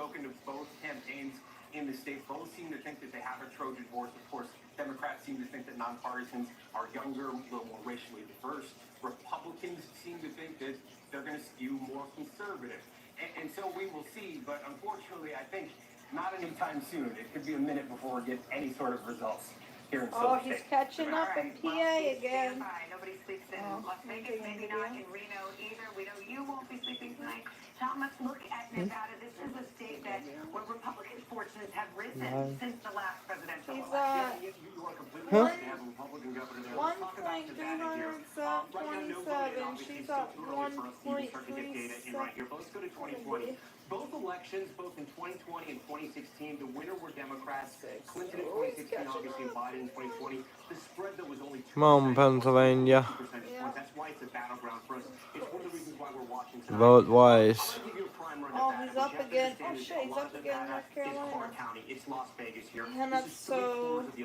spoken to both campaigns in the state. Both seem to think that they have a Trojan horse. Of course, Democrats seem to think that nonpartisans are younger, a little more racially diverse. Republicans seem to think that they're going to skew more conservative. And so we will see. But unfortunately, I think not anytime soon. It could be a minute before we get any sort of results here in Silver State. He's catching up in PA again. Nobody sleeps in Las Vegas, maybe not in Reno either. We know you won't be sleeping tonight. Thomas, look at Nevada. This is a state that where Republican fortunes have risen since the last presidential election. You are completely right to have a Republican governor there. 1.327. She's up 1.37. Let's go to 2020. Both elections, both in 2020 and 2016, the winner were Democrats. Clinton in 2016, obviously Biden in 2020. The spread that was only 2%. Come on, Pennsylvania. That's why it's a battleground for us. It's one of the reasons why we're watching tonight. Vote wise. He's up again. Oh shit, he's up again in North Carolina. It's Las Vegas here. And that's so... He's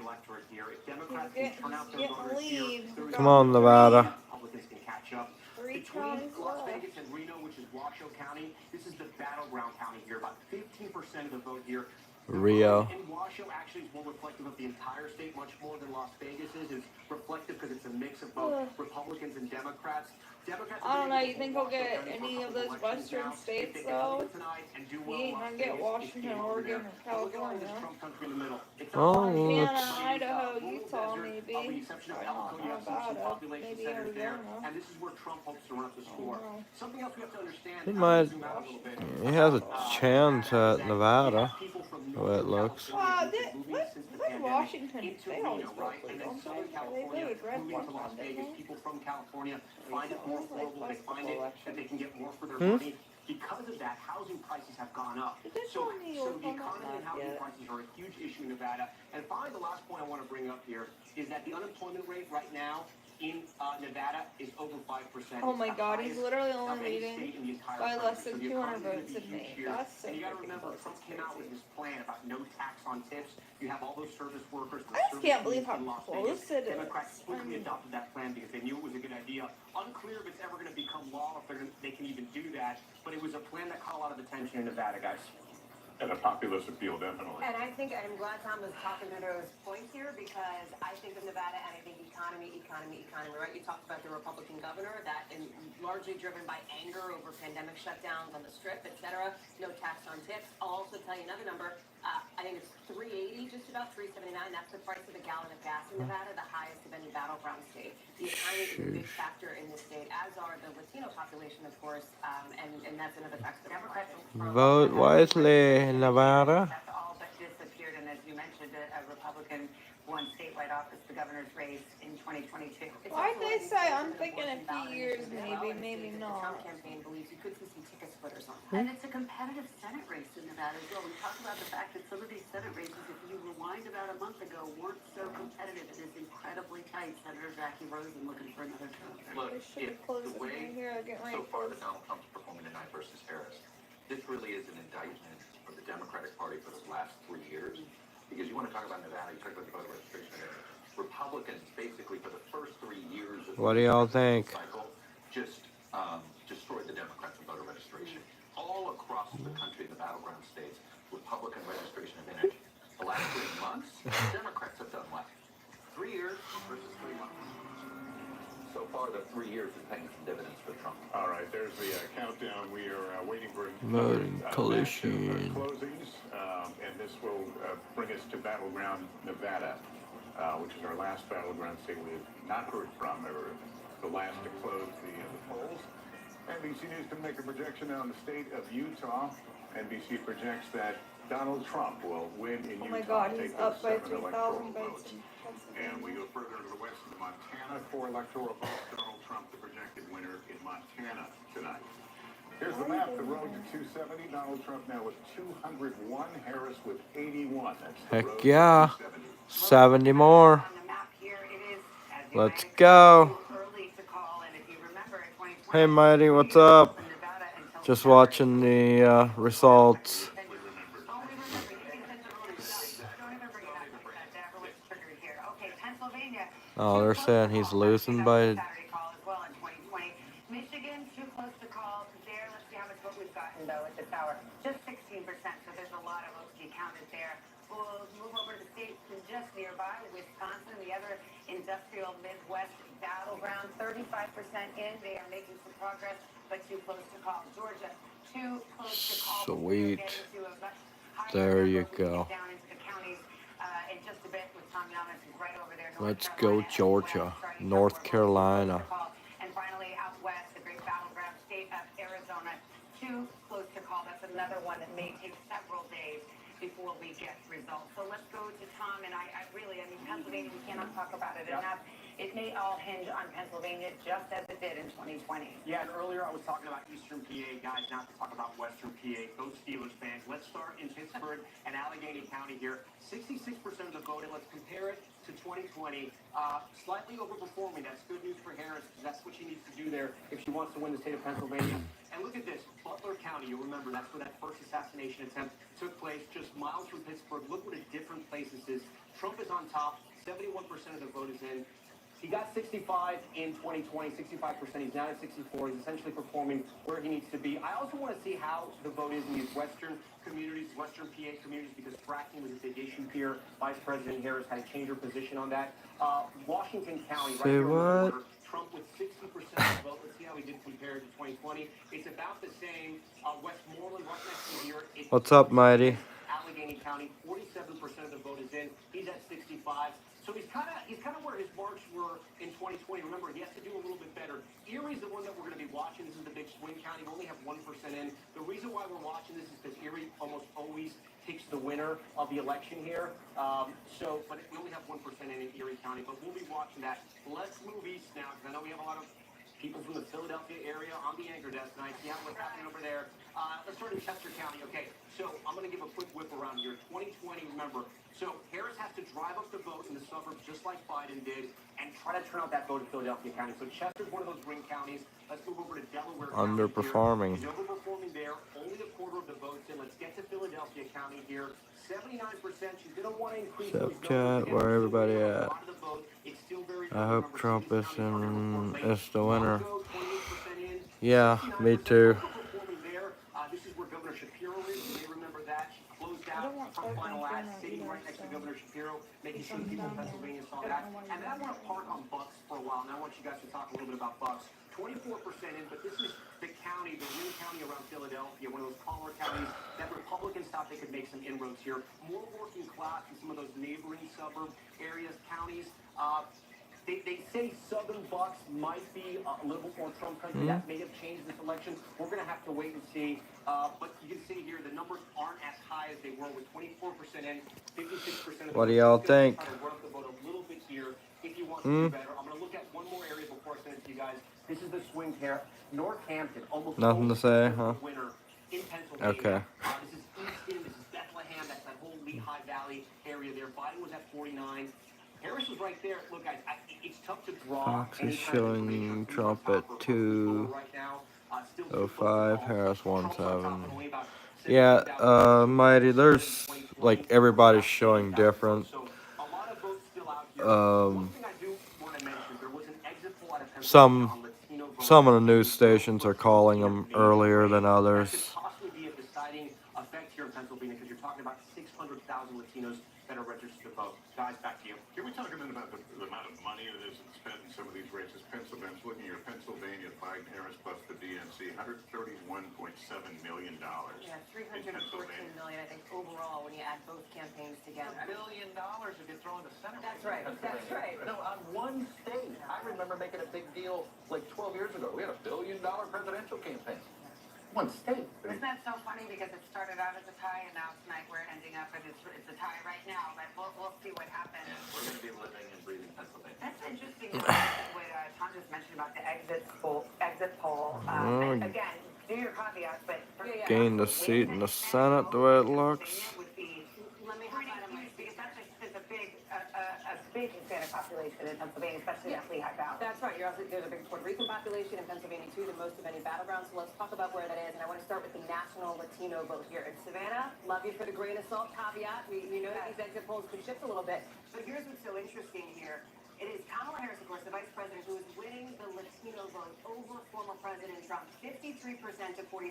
getting lead. Come on, Nevada. Republicans can catch up. 3 Between counties Las left. Vegas and Reno, which is Washoe County, this is the battleground county here. About 15% of the vote here. Rio. And Washoe actually is more reflective of the entire state, much more than Las Vegas is. It's reflective because it's a mix of both Republicans and Democrats. I don't know, you think he'll get any of those western states though? He ain't gonna get Washington, Oregon, or California. Oh, Montana, Idaho, Utah, maybe. Probably not Nevada, maybe Arizona. And this is where Trump hopes to run up the score. Something else we have to understand. he might. He has a chance at Nevada, the way it looks. Wow, when Washington, they always vote blue, don't they? They voted red one time, didn't they? People from California find it more affordable. They find it that they can get more for their money. Because of that, housing prices have gone up. So the economy and housing prices are a huge issue in Nevada. And finally, the last point I want to bring up here is that the unemployment rate right now in Nevada is over 5%. Oh my God, he's literally only leading by less than 200 votes in Maine. That's so you got to remember, Trump came out with his plan about no tax on tips. You have all those service workers. I just can't believe how close it is. Democrats quickly adopted that plan because they knew it was a good idea. Unclear if it's ever going to become law, if they can even do that. But it was a plan that caught a lot of attention in Nevada, guys. And a populist appeal, definitely. And I think I'm glad Tom was talking to those points here because I think of Nevada and I think economy, right? You talked about the Republican governor, that is largely driven by anger over pandemic shutdowns on the Strip, et cetera. No tax on tips. I'll also tell you another number. I think it's $3.80, just about $3.79. That's the price of a gallon of gas in Nevada, the highest of any battleground state. The economy is a big factor in this state, as are the Latino population, of course, and that's another factor. Democrats Vote wisely, Nevada. That's all but disappeared, and as you mentioned, a Republican won statewide office, the governor's race in 2022. Why'd they say? I'm thinking a few years, maybe The not. Trump campaign believes you could see some ticket splitters on that. And it's a competitive Senate race in Nevada as well. We talked about the fact that some of these Senate races, if you rewind about a month ago, weren't so competitive. It is incredibly tight. Senator Jackie Rosen looking for another term. Look, They should have closed it right here. I'm getting ready So to far close. that Donald Trump's performing tonight versus Harris, this really is an indictment of the Democratic Party for the last 3 years. Because you want to talk about Nevada, you talk about the voter registration area. Republicans, basically, for the first 3 years of the What do y'all think? cycle, just destroyed the Democrats with voter registration. All across the country in the battleground states, Republican registration of in it. The last 3 months, Democrats have done what? 3 years versus 3 months. So far, the 3 years is paying some dividends for Trump. All right, there's the countdown. We are waiting for Voting collision. closings, and this will bring us to battleground Nevada, which is our last battleground state we have not heard from, or the last to close the polls. NBC News can make a projection on the state of Utah. NBC projects that Donald Trump will win in Utah. Oh my God, take he's those up by 7 electoral 3,000 votes. votes. And we go further to the west into Montana for electoral votes. Donald Trump, the projected winner in Montana tonight. Here's the map. The road to 270. Donald Trump now with 201. Harris with 81. That's the Heck road yeah. to 270. 70 more. On the map here, it is, as you Let's might go. expect, too early to call, and if you remember in 2020, Hey, Mighty, what's up? Nevada until Just watching the results. Oh, they're saying he's losing by... Michigan, too close to call there. Let's see how much vote we've gotten, though, at this hour. Just 16%. So around 35% in. They are making some progress, but too close to call. Georgia, too close to call. Sweet. Getting to a much higher There you number. We can go. get down into the counties in just a bit with Tom Yalmas, who's right over there. Let's go Georgia, North Carolina. And finally, out west, the great battleground state of Arizona, too close to call. That's another one that may take several days before we get results. So let's go to Tom, and I mean, Pennsylvania, we cannot talk about it enough. It may all hinge on Pennsylvania, just as it did in 2020. Yeah, and earlier I was talking about Eastern PA, guys, not to talk about Western PA. Those Steelers fans. Let's start in Pittsburgh and Allegheny County here. 66% of the vote, and let's compare it to 2020. Slightly overperforming. That's good news for Harris, because that's what she needs to do there if she wants to win the state of Pennsylvania. And look at this, Butler County, you'll remember that's where that first assassination attempt took place, just miles from Pittsburgh. Look what a different place this is. Trump is on top, 71% of the vote is in. He got 65 in 2020, 65%. He's now at 64. He's essentially performing where he needs to be. I also want to see how the vote is in these Western communities, Western PA communities, because fracking was a big issue here. Vice President Harris had to change her position on that. Washington County, right here on the border, Trump with 60% of the vote. Let's see how he did compared to 2020. It's about the same. Westmoreland, right next to here. What's up, Mighty? Allegheny County, 47% of the vote is in. He's at 65. So he's kind of where his marks were in 2020. Remember, he has to do a little bit better. Erie's the one that we're going to be watching. This is the big swing county. We only have 1% in. The reason why we're watching this is because Erie almost always picks the winner of the election here. But we only have 1% in Erie County. But we'll be watching that. Let's move east now, because I know we have a lot of people from the Philadelphia area on the anchor desk tonight. See what's happening over there. Let's start in Chester County. Okay, so I'm going to give a quick whip around here. 2020, remember. So Harris has to drive up the vote in the suburbs just like Biden did and try to turn out that vote in Philadelphia County. So Chester's one of those ring counties. Let's move over to Delaware County. Underperforming. He's overperforming there. Only a quarter of the votes in. Let's get to Philadelphia County here. 79%. She's going to want to increase those numbers. Chat, where everybody at? A lot of the vote. It's still very I hope Remember, Trump is the winner. Marco, 28% in. Yeah, me too. Overperforming there. This is where Governor Shapiro is. You may remember that. She closed out her final ad, sitting right next to Governor Shapiro, making sure the people in Pennsylvania saw that. And then I want to park on Bucks for a while, and I want you guys to talk a little bit about Bucks. 24% in, but this is the county, the ring county around Philadelphia, one of those calmer counties that Republicans thought they could make some inroads here. More working class in some of those neighboring suburb areas, counties. They say Southern Bucks might be a little bit more Trump country. That may have changed this election. We're going to have to wait and see. But you can see here the numbers aren't as high as they were with 24% in, 56% of the What do y'all think? Try to run up the vote a little bit here if you want to do better. I'm going to look at one more area before I send it to you guys. This is the swing here. Northampton, almost Nothing to say, huh? Winner in Pennsylvania. Okay. This is Easton, this is Bethlehem, that's that whole Lehigh Valley area there. Biden was at 49. Harris was right there. Look, guys, it's tough to draw. Fox is showing Trump at 205, Harris 17. Yeah, Mighty, there's like everybody's showing different. Some of the news stations are calling them earlier than others. Possibly be a deciding effect here in Pennsylvania because you're talking about 600,000 Latinos that are registered to vote. Guys, back to you. Can we talk a minute about the amount of money that is spent in some of these races? Pennsylvania's looking at Pennsylvania, Biden, Harris, plus the DNC, $131.7 million. Yeah, $314 million, I think, overall when you add both campaigns together. $1 billion if you throw in the Senate. That's right. That's right. No, on one state. I remember making a big deal like 12 years ago. We had $1 billion presidential campaign. One state. Isn't that so funny? Because it started out as a tie, and now tonight we're ending up, and it's a tie right now. But we'll see what happens. And we're going to be living and breathing Pennsylvania. That's interesting. What Tom just mentioned about the exit poll. And again, do your caveats, but Gained a seat in the Senate the way it looks. Let me highlight them because that's a big Hispanic population in Pennsylvania, especially that Lehigh Valley. That's right. There's a big Puerto Rican population in Pennsylvania too, the most of any battlegrounds. So let's talk about where that is. And I want to start with the national Latino vote here in Savannah. Love you for the grain of salt caveat. We know that these exit polls could shift a little bit. But here's what's so interesting here. It is Kamala Harris, of course, the vice president, who is winning the Latino vote over former President Trump, 53% to 45%.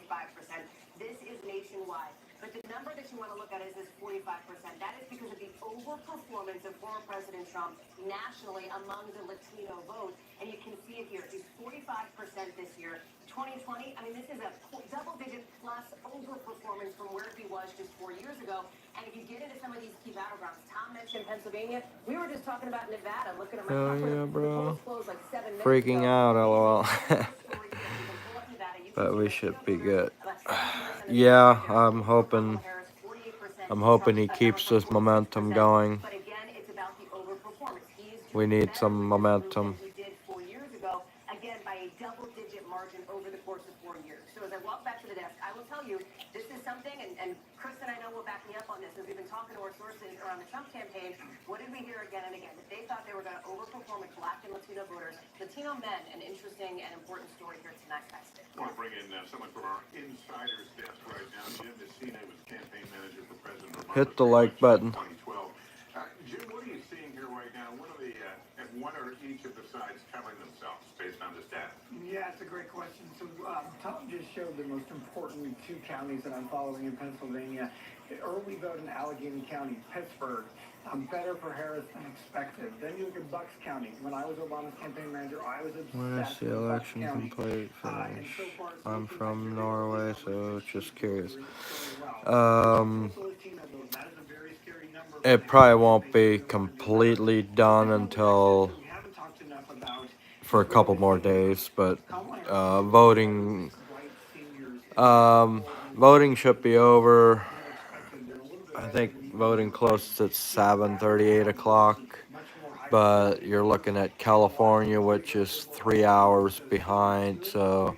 This is nationwide. But the number that you want to look at is this 45%. That is because of the overperformance of former President Trump nationally among the Latino vote. And you can see it here. He's 45% this year. 2020, I mean, this is a double-digit plus overperformance from where he was just 4 years ago. And if you get into some of these key battlegrounds, Tom mentioned Pennsylvania. We were just talking about Nevada. Looking at my Hell yeah, bro. closed like 7 minutes Freaking ago. out, lol. But we should be good. Yeah, I'm hoping he keeps this momentum going. But again, it's about the overperformance. He is We need some momentum. he did 4 years ago, again by a double-digit margin over the course of 4 years. So as I walk back to the desk, I will tell you this is something, and Chris and I know will back me up on this, as we've been talking to our sources around the Trump campaign. What did we hear again and again? That they thought they were going to overperform with Black and Latino voters. Latino men, an interesting and important story here tonight, guys. I want to bring in someone from our insider's desk right now. Jim Messina was campaign manager for President Obama. Hit the like button. 2012. Jim, what are you seeing here right now? One or each of the sides telling themselves based on this data? Yeah, it's a great question. So Tom just showed the most important two counties that I'm following in Pennsylvania. The early vote in Allegheny County, Pittsburgh, better for Harris than expected. Then you look at Bucks County. When I was Obama's campaign manager, I was When is obsessed the with Bucks election County. complete? And Finish. so far, it's I'm looking from like Norway, so just curious. That is a very scary number. It probably won't be completely done until We haven't talked enough about for a couple more days, but voting voting should be over. I think voting closes at 7:30, 8 o'clock, but you're looking at California, which is 3 hours behind, so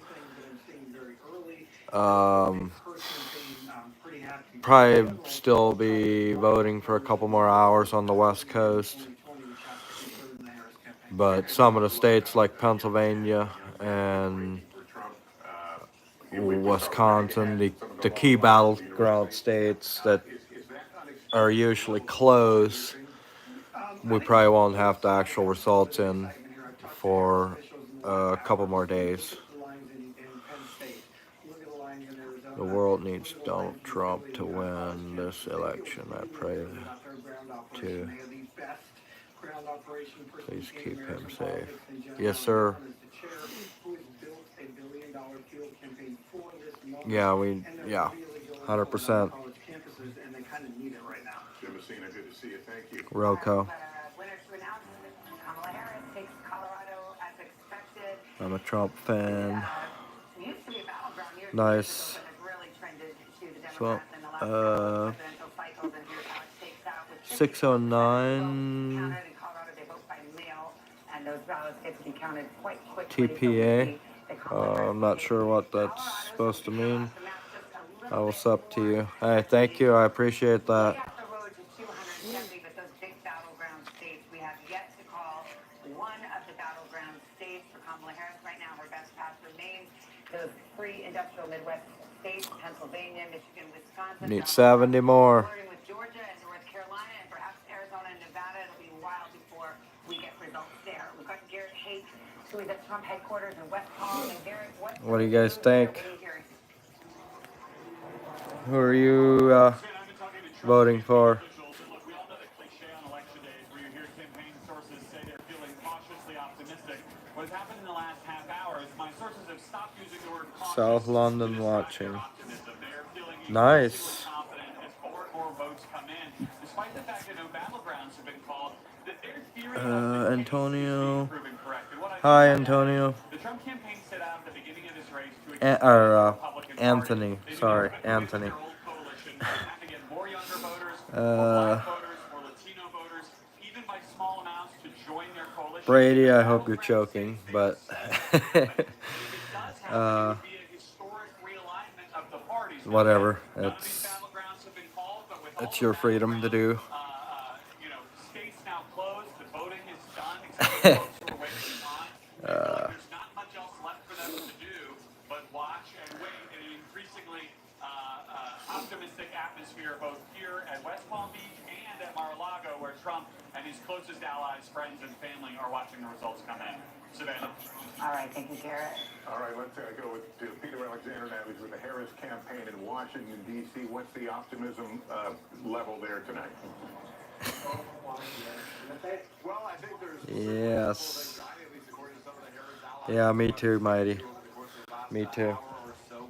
probably still be voting for a couple more hours on the West Coast. But some of the states like Pennsylvania and Wisconsin, the key battleground states that are usually close, we probably won't have the actual results in for a couple more days. The world needs Donald Trump to win this election. I pray to. Please keep him safe. Yes, sir. Yeah, 100%. Jim Messina, good to see you. Thank you. Roco. Winner to announce, Kamala Harris takes Colorado as expected. I'm a Trump fan. Used to be a battleground years Nice. ago, but has really trended to the So, Democrats in the last couple of presidential cycles. And here's how it shakes out. With 609. counted in Colorado, they vote by mail, and those ballots get to be counted quite quickly. TPA. I'm not sure what that's supposed to mean. I will sub to you. Hey, thank you. I appreciate that. We have the road to 270, but those big battleground states, we have yet to call one of the battleground states for Kamala Harris right now. Her best path remains those free industrial Midwest states, Pennsylvania, Michigan, Wisconsin. Need 70 more. Flirting with Georgia and North Carolina and perhaps Arizona and Nevada. It'll be a while before we get results there. We've got Garrett Haight, who is at Trump headquarters in West Palm. And Garrett, What do you guys think? What are you hearing? Who are you voting for? Look, we all know the cliche on election days where you hear campaign sources say they're feeling cautiously optimistic. What has happened in the last half hour is my sources have stopped using the word cautious. South London watching. They are feeling Nice. confident as more and more votes come in, despite the fact that no battlegrounds have been called. That they're fearing Antonio. proven correct. And what I Hi, think Antonio. the Trump campaign set out at the beginning of this race to Anthony. Sorry, Anthony. Brady, I hope you're choking, but whatever. It's your freedom to do. States now closed, the voting is done, except for folks who are waiting in line. There's not much else left for them to do but watch and wait in an increasingly optimistic atmosphere both here at West Palm Beach and at Mar-a-Lago, where Trump and his closest allies, friends, and family are watching the results come in. Savannah. All right, thank you, Garrett. All right, let's go to Peter Alexander now. He's with the Harris campaign in Washington, D.C. What's the optimism level there tonight? Well, I think there's Yes. Yeah, me too, Mighty. Me too.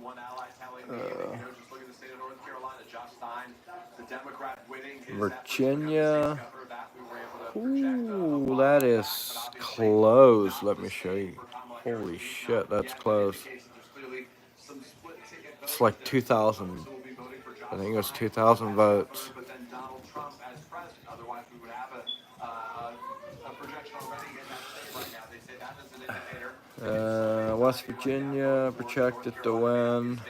One ally telling me, just look at the state of North Carolina, Josh Stein, the Democrat winning his Virginia. Ooh, that is close. Let me show you. Holy shit, that's close. It's like 2,000. I think it was 2,000 votes. But then Donald Trump as president, otherwise we would have a projection already in that state right now. They say that is an indicator. West Virginia projected to win.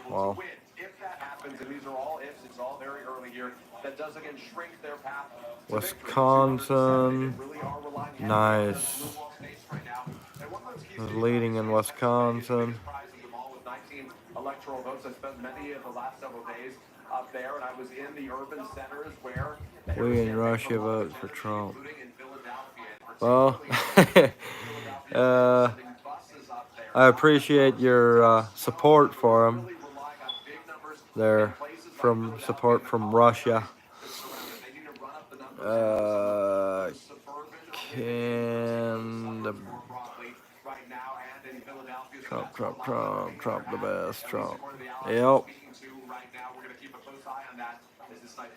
Well, If that happens, and these are all ifs, it's all very early here, that does again shrink their path. Wisconsin, nice. Leading in Wisconsin. Electoral votes. I spent many of the last several days up there, and I was in the urban centers where We in Russia vote for Trump. Well, I appreciate your support for him. There, from support from Russia. Can the Trump the best, Trump. Yep.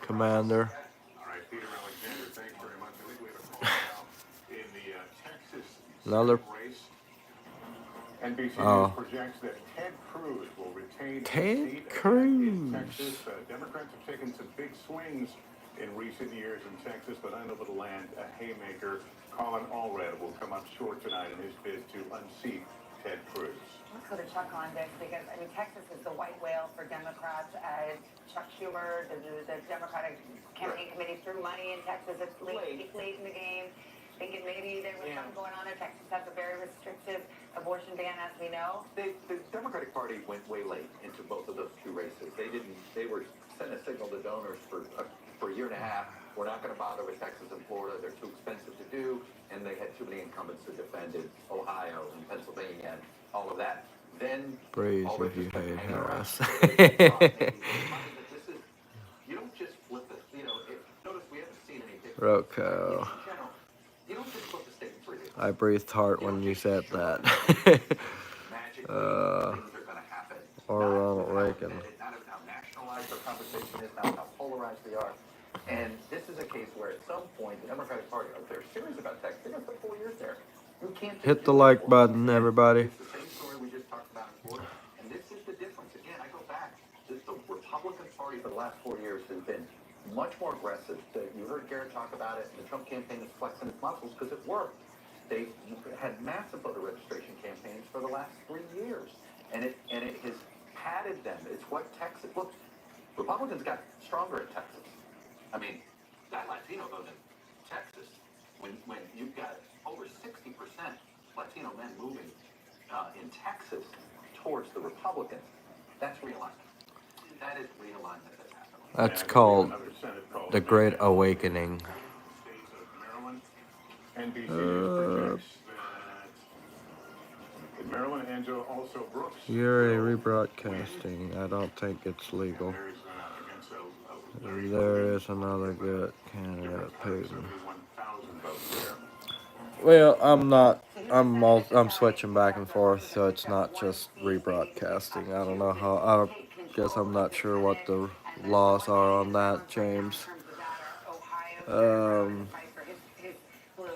Commander. All right, Peter Alexander, thanks very much. I think we have a call now in the Texas Another. race. NBC News projects that Ted Cruz will retain Ted a seat Cruz. in Texas. Democrats have taken some big swings in recent years in Texas, but I know it'll land a haymaker. Colin Allred will come up short tonight in his bid to unseat Ted Cruz. Let's go to Chuck on this because, I mean, Texas is the white whale for Democrats. Chuck Schumer, the Democratic campaign committee threw money in Texas. It's late in the game, thinking maybe there was something going on there. Texas has a very restrictive abortion ban, as we know. The Democratic Party went way late into both of those two races. They were sending a signal to donors for a year and a half. We're not going to bother with Texas and Florida. They're too expensive to do, and they had too many incumbents to defend in Ohio and Pennsylvania and all of that. Then Breeze all if you hate Harris. You don't just flip it. Notice we haven't seen any difference. Rocco. You don't just flip the state in 3 days. I breathed hard when you said that. Things are going to happen. Or Ronald Reagan. Not how nationalized our conversation is, not how polarized we are. And this is a case where at some point the Democratic Party, if they're serious about Texas, they're going to put 4 years there. You can't just Hit the do it like for button, everybody. It's the same story we just talked about in Florida. And this is the difference. Again, I go back. The Republican Party for the last 4 years has been much more aggressive. You heard Garrett talk about it. The Trump campaign is flexing its muscles because it worked. They had massive voter registration campaigns for the last 3 years. And it has padded them. It's what Texas, look, Republicans got stronger in Texas. I mean, that Latino vote in Texas, when you've got over 60% Latino men moving in Texas towards the Republicans, that's realignment. That is realignment that's happening. That's called the Great Awakening. NBC News projects that Maryland Angela also Brooks. You're rebroadcasting. I don't think it's legal. There is another good candidate, Putin. Well, I'm not. I'm switching back and forth, so it's not just rebroadcasting. I don't know how. I guess I'm not sure what the laws are on that, James.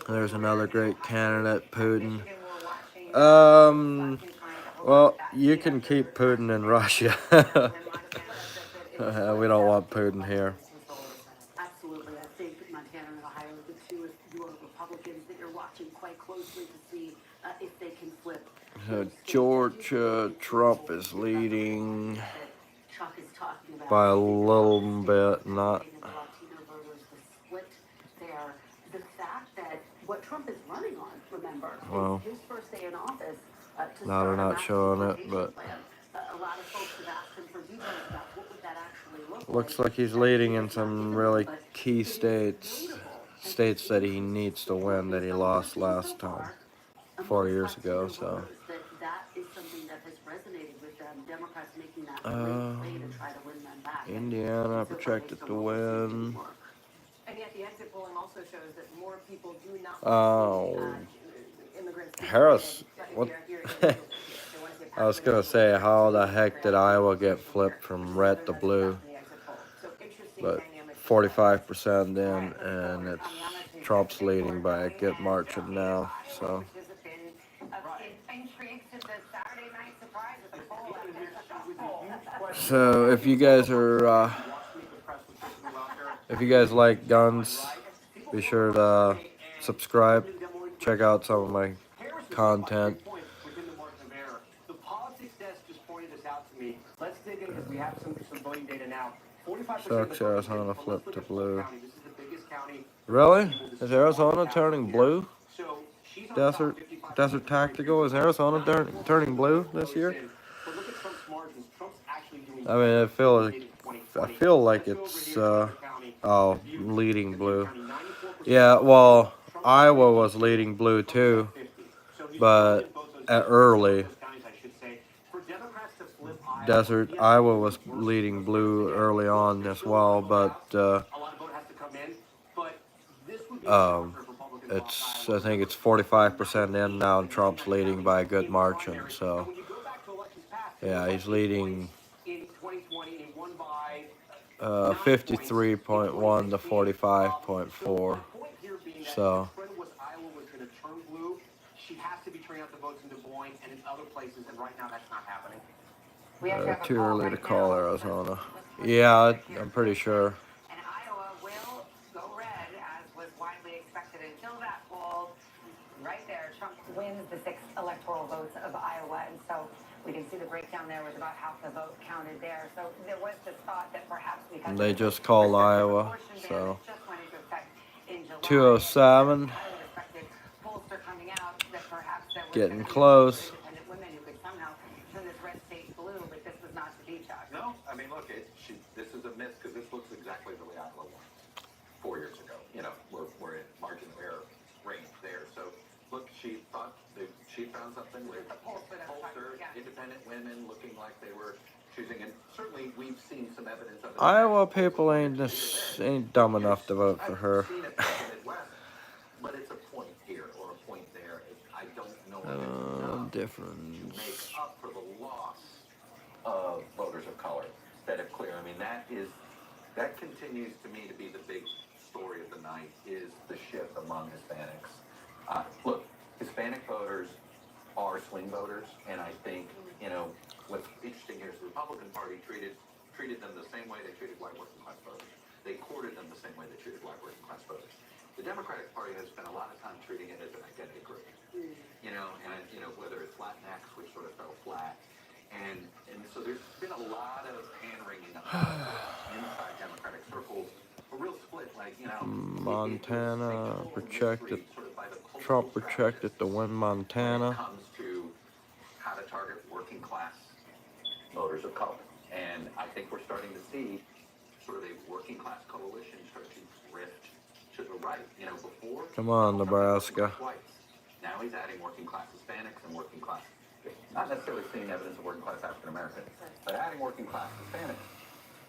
There's another great candidate, Putin. Well, you can keep Putin in Russia. We don't want Putin here. Absolutely. I think Montana and Ohio are the two of your Republicans that you're watching quite closely to see if they can flip. Georgia, Trump is leading by a little bit, not. The fact that what Trump is running on, remember, Well, his first day in office. no, they're not showing it, but A lot of folks have asked him for details about what would that actually look looks like he's leading in some really key states, states that he needs to win that he lost last time, 4 years ago. So. That is something that has resonated with them. Democrats making that late play to try to win them back. Indiana projected to win. And yet the exit polling also shows that more people do not immigrants. Harris, what? I was gonna say, how the heck did Iowa get flipped from red to blue? But 45% in, and it's Trump's leading by a good margin now. So. So if you guys are, if you guys like guns, be sure to subscribe. Check out some of my content. The politics desk just pointed this out to me. Let's dig in because we have some voting data now. 45% Sucks Arizona flipped to blue. This is the biggest county. Really? Is Arizona turning blue? Desert Tactical, is Arizona turning blue this year? I mean, I feel like it's leading blue. Yeah, well, Iowa was leading blue too, but early. Iowa was leading blue early on as well, but I think it's 45% in now, and Trump's leading by a good margin. So, yeah, he's leading 53.1 to 45.4. So. She has to be turning out the votes in Des Moines and in other places, and right now that's not happening. Too early to call Arizona. Yeah, I'm pretty sure. And Iowa will go red, as was widely expected until that poll. Right there, Trump wins the 6 electoral votes of Iowa, and so we can see the breakdown there was about half the vote counted there. So there was this thought that perhaps because they just called Iowa, so 207. Getting close. No, I mean, look, this is a miss because this looks exactly the way Iowa won 4 years ago. You know, we're in margin of error range there. So, look, she thought she found something with pollster, independent women looking like they were choosing, and certainly we've seen some evidence of it. Iowa people ain't dumb enough to vote for her. I've seen it in the Midwest, but it's a point here or a point there. I don't know if it's enough difference. to make up for the loss of voters of color that have clear. I mean, that continues to me to be the big story of the night is the shift among Hispanics. Look, Hispanic voters are swing voters, and I think, you know, what's interesting here is the Republican Party treated them the same way they treated white working class voters. They courted them the same way they treated white working class voters. The Democratic Party has spent a lot of time treating it as an identity group. You know, and whether it's Latinx, which sort of fell flat, and so there's been a lot of hand-wringing inside Democratic circles, a real split, like, you know. Montana projected, Trump projected to win Montana. When it comes to how to target working class voters of color, and I think we're starting to see sort of a working class coalition start to drift to the right. You know, before. Come on, Nebraska. Now he's adding working class Hispanics and working class, not necessarily seeing evidence of working class African Americans, but adding working class Hispanics.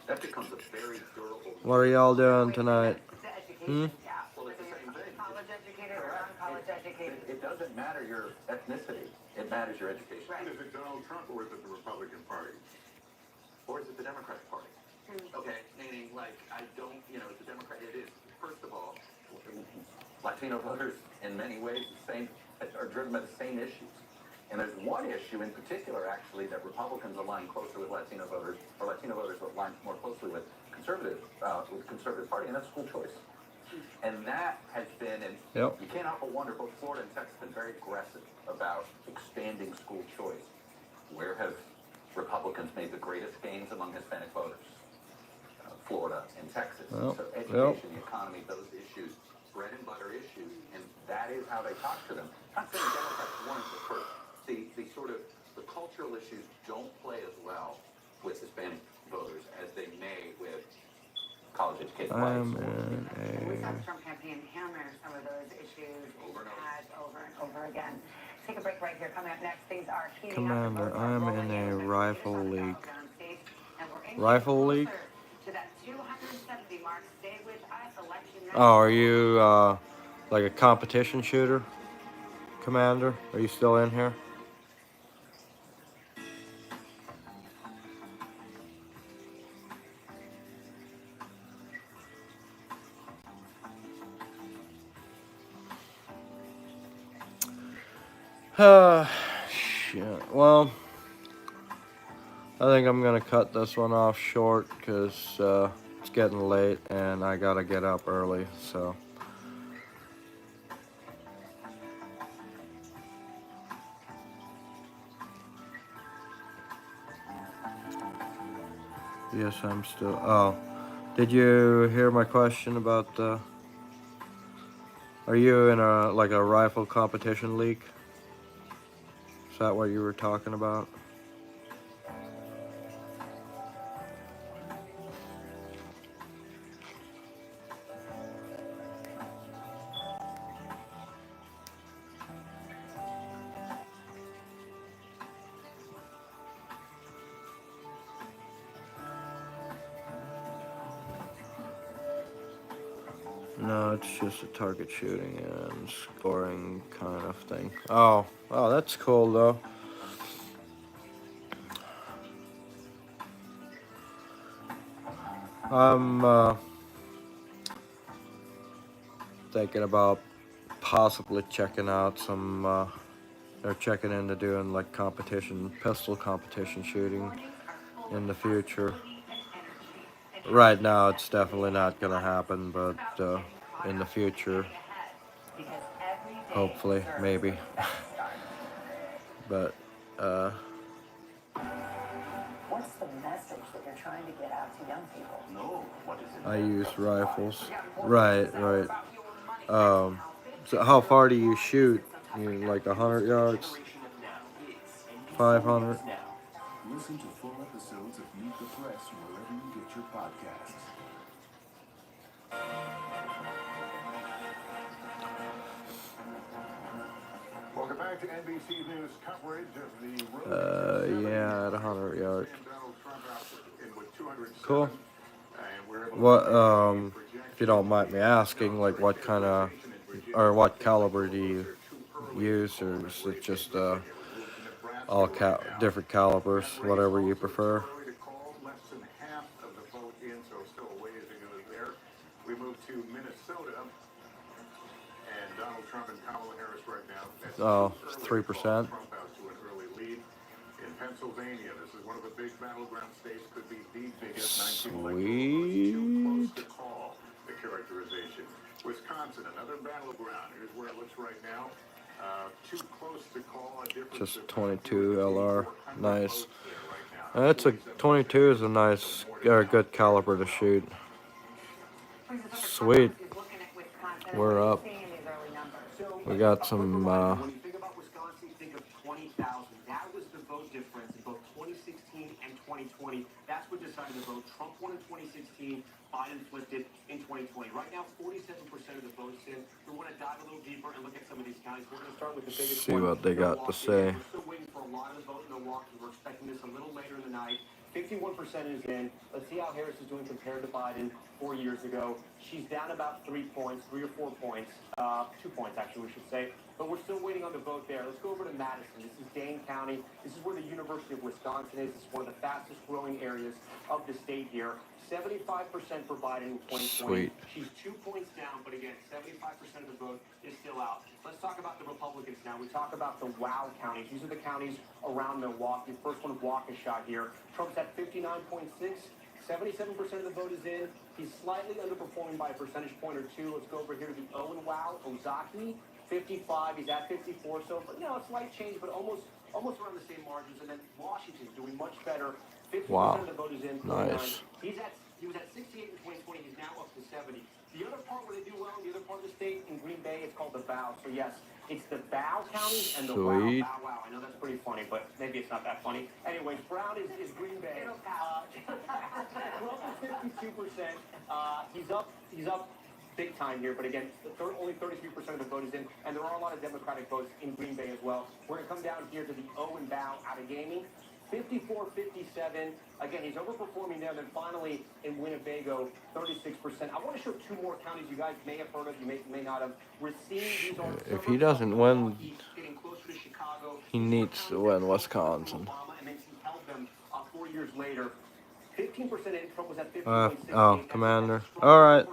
That becomes a very durable. What are y'all doing tonight? Well, it's the same thing. College educated or non-college educated. It doesn't matter your ethnicity. It matters your education. Right. Is it Donald Trump or is it the Republican Party? Or is it the Democratic Party? Okay, meaning, like, I don't, you know, the Democrat, it is, first of all, Latino voters, in many ways, are driven by the same issues. And there's one issue in particular, actually, that Republicans align closer with Latino voters, or Latino voters align more closely with conservative Party, and that's school choice. And that has been, and you can't help but wonder, both Florida and Texas have been very aggressive about expanding school choice. Where have Republicans made the greatest gains among Hispanic voters? Florida and Texas. So education, the economy, those issues, bread and butter issues, and that is how they talk to them. I'm not saying Democrats weren't the first. The sort of the cultural issues don't play as well with Hispanic voters as they may with college-educated I'm whites. We saw in the Trump campaign hammer some of those issues over and over again. Take a break right here. Coming up next, things are a heating up. commander. Votes are I'm rolling in a as we rifle lead us on the league. battleground stage, and we're inching Rifle league? closer to that 270 mark. Stay with us. Election night. Oh, are you like a competition shooter, commander? Are you still in here? Shit. Well, I think I'm gonna cut this one off short because it's getting late and I gotta get up early. So. Yes, I'm still. Oh, did you hear my question about the? Are you in a like a rifle competition league? Is that what you were talking about? No, it's just a target shooting and scoring kind of thing. Oh, that's cool though. I'm thinking about possibly checking out some, or checking into doing like pistol competition shooting in the future. Right now, it's definitely not gonna happen, but in the future, hopefully, maybe. But What's the message that you're trying to get out to young people? No, what is it? I use rifles. Right. So how far do you shoot? You like 100 yards? 500? Listen to full episodes of Meet the Press wherever you get your podcasts. Welcome back to NBC News coverage of the Yeah, at 100 yards. Donald Trump out with 207. Cool. And we're able to What, if you don't mind me asking, like what kind of, or what caliber do you use, or is it just all different calibers, whatever you prefer? early to call, less than half of the vote in, so still a ways to go there. We move to Minnesota, and Donald Trump and Kamala Harris right now. That's Oh, too early to 3%. call. Trump out to an early lead. In Pennsylvania, this is one of the big battleground states, could be the biggest 19 electoral votes. Too close to call, the characterization. Wisconsin, another battleground. Here's where it looks right now. Too close to call, a difference Just of 22 LR, nice. votes there right now. That's a 22 is a nice or good caliber to shoot. Sweet. We're up. We got some. When you think about Wisconsin, think of 20,000. That was the vote difference in both 2016 and 2020. That's what decided the vote. Trump won in 2016. Biden flipped it in 2020. Right now, 47% of the votes in. We want to dive a little deeper and look at some of these counties. We're going to start with the biggest See one, what they got to Milwaukee. say. We're still waiting for a lot of the vote in Milwaukee. We're expecting this a little later in the night. 51% is in. Let's see how Harris is doing compared to Biden 4 years ago. She's down about 3 points, 3 or 4 points, 2 points actually, we should say. But we're still waiting on the vote there. Let's go over to Madison. This is Dane County. This is where the University of Wisconsin is. It's one of the fastest growing areas of the state here. 75% for Biden in 2020. Sweet. She's 2 points down, but again, 75% of the vote is still out. Let's talk about the Republicans now. We talk about the WOW counties. These are the counties around Milwaukee. First one, Waukesha here. Trump's at 59.6. 77% of the vote is in. He's slightly underperforming by a percentage point or two. Let's go over here to the Owen WOW, Ozaki, 55. He's at 54. So, but no, a slight change, but almost around the same margins. And then Washington's doing much better. 50% Wow. of the vote is in. Nice. He's at He was at 68 in 2020. He's now up to 70. The other part where they do well in the other part of the state, in Green Bay, it's called the Bow. So yes, it's the Bow counties and the Wow. Sweet. Bow Wow. I know that's pretty funny, but maybe it's not that funny. Anyways, Brown is Green Bay. 12 to 52%. He's up big time here, but again, only 33% of the vote is in, and there are a lot of Democratic votes in Green Bay as well. We're going to come down here to the Owen Bow out of gaming. 54-57. Again, he's overperforming there. Then finally in Winnebago, 36%. I want to show two more counties you guys may have heard of, you may not have. Racine, these are If he doesn't win, getting closer to Chicago. he needs to win Wisconsin. And then he held them 4 years later. 15% in. Trump was at 15. Oh, Commander. All right.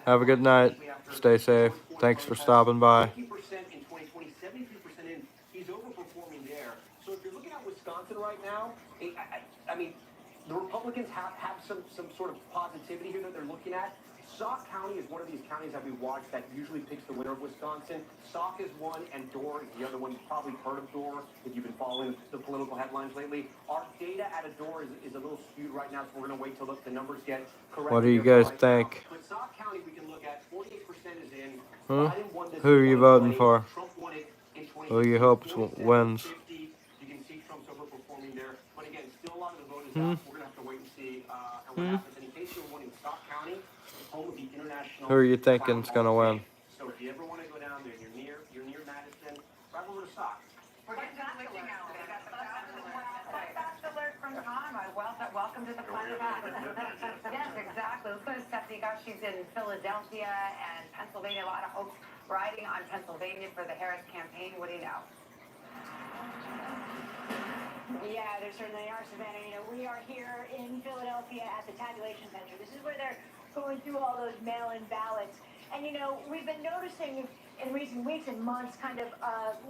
Have a good night. Stay safe. Thanks for stopping by. 50% in 2020, 73% in. He's overperforming there. So if you're looking at Wisconsin right now, I mean, the Republicans have some sort of positivity here that they're looking at. Sauk County is one of these counties that we watch that usually picks the winner of Wisconsin. Sauk is one, and Dorr is the other one. You've probably heard of Dorr if you've been following the political headlines lately. Our data out of Dorr is a little skewed right now, so we're going to wait till the numbers get correct. What do you guys think? But Sauk County, we can look at 48% is in. Huh? Biden won this Who are you voting 2020. for? Trump won it in 2016. Who you hope wins? 50. You can see Trump's overperforming there. But again, still a lot of the vote is out. We're going to have to wait and see what happens. And in case you're wanting Sauk County, home of the international. Who are you thinking's gonna win? So if you ever want to go down there, you're near Madison, drive over to Sauk. We're getting to the witching hour. We got the fast alert from Tom. Welcome to the fun of that. Yes, exactly. Let's go to Stephanie. Gosh, she's in Philadelphia and Pennsylvania. A lot of hopes riding on Pennsylvania for the Harris campaign. What do you know? Yeah, there certainly are, Savannah. You know, we are here in Philadelphia at the tabulation center. This is where they're going through all those mail-in ballots. And, you know, we've been noticing in recent weeks and months kind of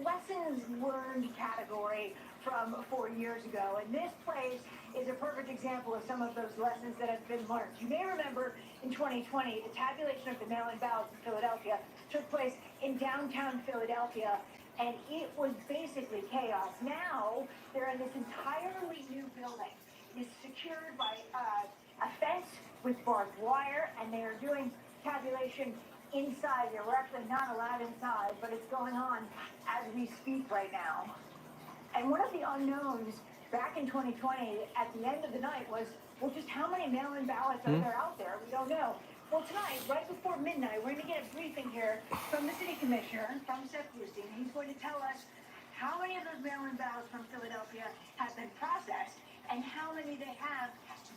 lessons learned category from 4 years ago. And this place is a perfect example of some of those lessons that have been learned. You may remember in 2020, the tabulation of the mail-in ballots in Philadelphia took place in downtown Philadelphia, and it was basically chaos. Now, they're in this entirely new building. It's secured by a fence with barbed wire, and they are doing tabulation inside here. We're actually not allowed inside, but it's going on as we speak right now. And one of the unknowns back in 2020 at the end of the night was, well, just how many mail-in ballots are there out there? We don't know. Well, tonight, right before midnight, we're going to get a briefing here from the city commissioner, from Seth Bluestein. He's going to tell us how many of those mail-in ballots from Philadelphia have been processed and how many they have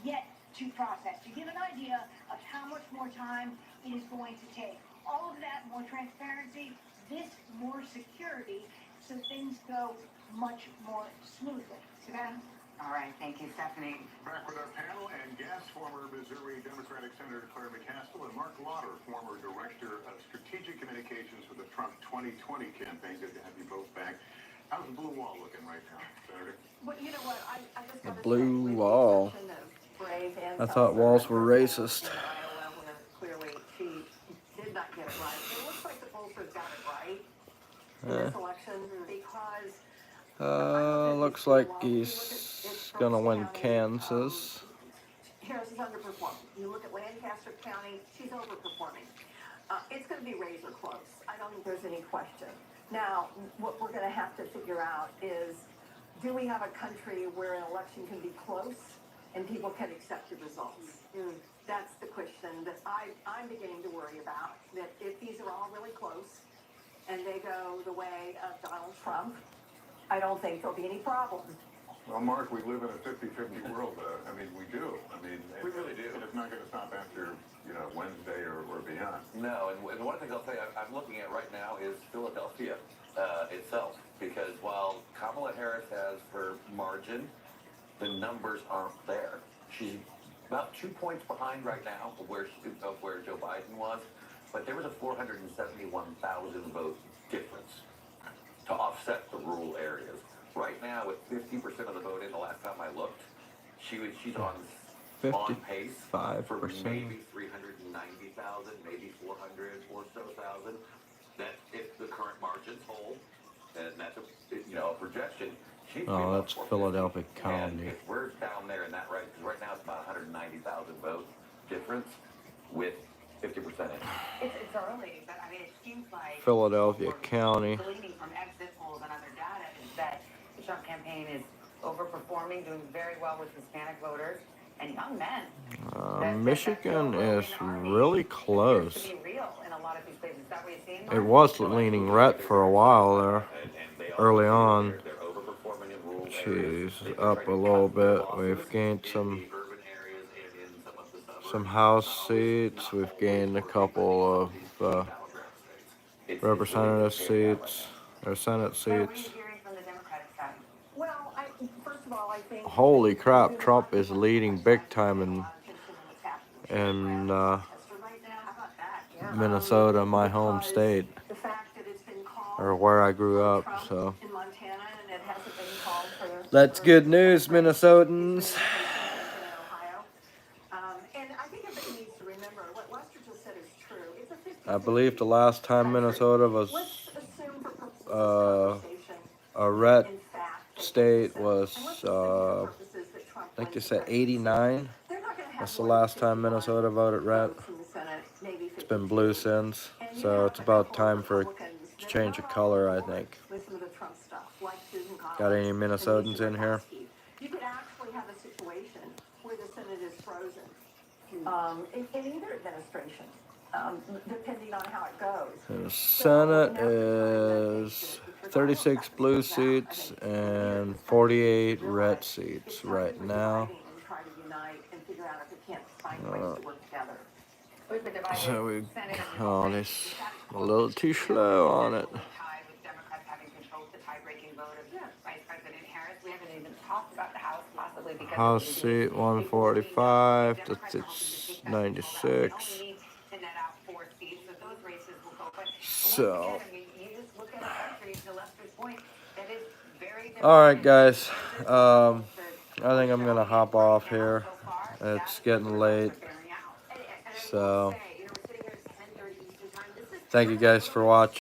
yet to process, to give an idea of how much more time it is going to take. All of that, more transparency, this more security, so things go much more smoothly. Savannah? All right, thank you, Stephanie. Back with our panel and guests, former Missouri Democratic Senator Claire McCaskill and Mark Lauder, former Director of Strategic Communications for the Trump 2020 campaign. Good to have you both back. How's the blue wall looking right now, Senator? Well, you know what, I just The gotta blue say, with wall. the exception of Brave and I thought Tulsa, walls were in racist. Iowa, where clearly she did not get it right. It looks like the pollsters got it right in this election because Looks like he's gonna win Kansas. Harris is underperforming. You look at Lancaster County, she's overperforming. It's going to be razor close. I don't think there's any question. Now, what we're going to have to figure out is, do we have a country where an election can be close and people can accept the results? That's the question that I'm beginning to worry about, that if these are all really close and they go the way of Donald Trump, I don't think there'll be any problem. Well, Mark, we live in a 50-50 world. I mean, we do. I mean, We really do. And it's not going to stop after, Wednesday or beyond. No, and one of the things I'll tell you I'm looking at right now is Philadelphia itself, because while Kamala Harris has her margin, the numbers aren't there. She's about 2 points behind right now of where Joe Biden was, but there was a 471,000 vote difference to offset the rural areas. Right now, with 50% of the vote in the last time I looked, she's on pace for 55%. maybe 390,000, maybe 400 or so thousand. That if the current margins hold, and that's a projection, She's Oh, that's 3.4%. Philadelphia And County. if we're down there in that race, because right now it's about 190,000 votes difference with 50% in. It's early, but I mean, it seems like Philadelphia what we're County. gleaning from exit polls and other data is that the Trump campaign is overperforming, doing very well with Hispanic voters and young men. Michigan is really close. To be real in a lot of these places. Is that what you're seeing? It was leaning red for a while there, early on. They're overperforming in rural Jeez, areas. up a little bit. We've gained some House seats. We've gained a couple of representative seats or Senate What are seats. you hearing from the Democratic side? Well, first of all, I think. Holy crap! Trump is leading big time in Minnesota, my home state, The fact that it's been called or where I grew up. Trump So in Montana and it hasn't been called for. that's good news, Minnesotans. And I think everybody needs to remember what Lester just said is true. It's a 50. I believe the last time Minnesota was Let's assume for purposes of conversation, a red in fact, state was, and let's assume for purposes that Trump I think you wins said the 89. They're not gonna have That's the more than last time 51 Minnesota voted red. votes in the Senate, maybe It's 52. been blue since, And you so have it's a about couple of time for a Republicans that change are of not color, on I board think. with some of the Trump stuff, like Susan Collins Got any and Minnesotans Lisa in here? Murkowski. You could actually have a situation where the Senate is frozen in either administration, depending on how it goes. The Senate is 36 blue seats and 48 red seats right now. And try to unite and figure out if we can't find ways to work together. We've been divided. So we, Senate and oh, this a little too slow on it. tied with Democrats having control of the tie-breaking vote of Vice President Harris. We haven't even talked about the House, possibly because House seat 145, that's it's 96. to net out 4 seats, so those races will go. But So, once again, I mean, you just look at our country, to Lester's point, that is very different. all right, guys. I think I'm gonna hop off here. It's getting late. So, thank you guys for watching.